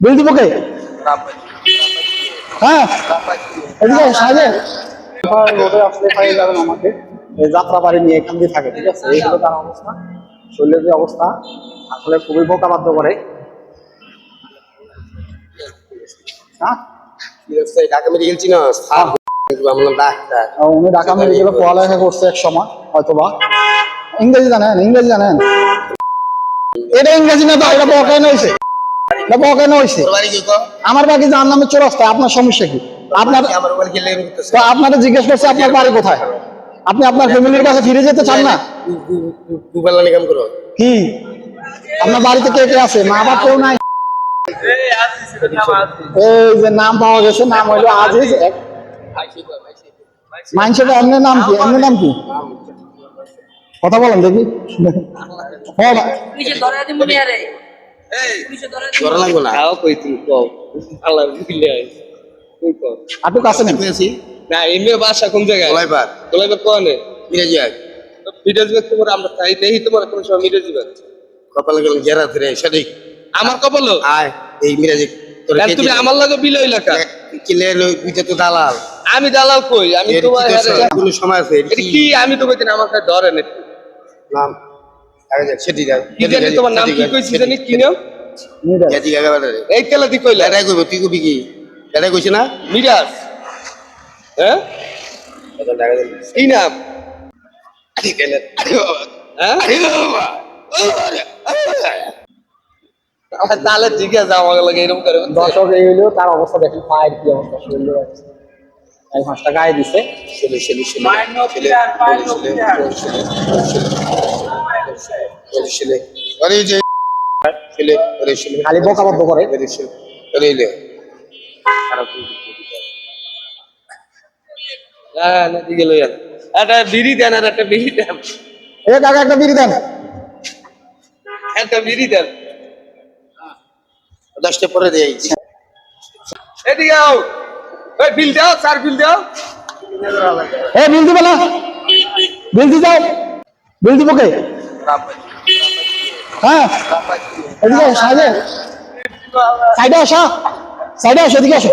বিল দিব কে? হ্যাঁ এদিকে সাজে রোডে আসলে পাই যাবেন আমাকে যাত্রা বাড়ি নিয়ে এখান দিয়ে থাকে, ঠিক আছে? এই হলো তার অবস্থা, শরীরের যে অবস্থা আসলে খুবই বোকাবাধ্য করে। হ্যাঁ ঢাকা মেডিকেল চিনস? উনি ঢাকা মেডিকেলে পড়ালেখা করছে এক সময় হয়তোবা। ইংরেজি জানেন? ইংরেজি জানেন? এটা ইংরেজি না তো, এটা বকেন হয়েছে, এটা বকেন হয়েছে। আমার বাকি যার নামে চোরাস্তায়, আপনার সমস্যা কি? আপনার তো আপনারা জিজ্ঞেস করছে আপনার বাড়ি কোথায়, আপনি আপনার ফ্যামিলির কাছে ফিরে যেতে চান না? কি আপনার বাড়িতে কে কে আছে? মা বাবা কেউ নাই? এই যে নাম পাওয়া গেছে, নাম হইলো আজিজ। মানুষের এমনি নাম কি? এমনি নাম কি? কথা বলেন দেখি। আটু কাছে নেন না এমনি বাসা কোন জায়গায়? গোলাইবার কোয়ানে আমরা তাই দেখি তোমার কোন সময় মিরাজ কপালে গেলাম জেরা ধরে সঠিক আমার কপালো আয় এই মিরাজ তুমি আমার লাগে বিলই লেখা কিলে দুইটা তো দালাল। আমি দালাল কই? আমি তোমার কোন সময় আছে কি? আমি তো কইতেন আমার কাছে ধরেন একটু নাম আগে যাক সেটি যাও। কি জানি তোমার নাম কি কইছি জানি কি নাম? মিরাজ। এটি গাগাবারে এই তেলাতি কইলা এটাই কইব তুই কবি কি? এটাই কইছ না মিরাজ? হ্যাঁ এটা লাগা এই নাম তাহলে ঠিক আছে আমার লাগে এরকম করে দর্শক এই হইলো তার অবস্থা, দেখেন পায়ের কি অবস্থা, শরীরের অবস্থা। এই মাছটা গায়ে দিছে খালি বোকাবদ্ধ করে। একটা বিড়ি দেন আর একটা বিড়ি দেন। এ কাকা একটা বিড়ি দেন। একটা বিড়ি দেন 10টা পরে দেই। এদিকে আও, এই বিল দাও, স্যার বিল দাও। এ বিল দিবে না? বিল দি যাও। বিল দিব কে? হ্যাঁ এদিকে সাইডে আসো, সাইডে আসো, এদিকে আসো।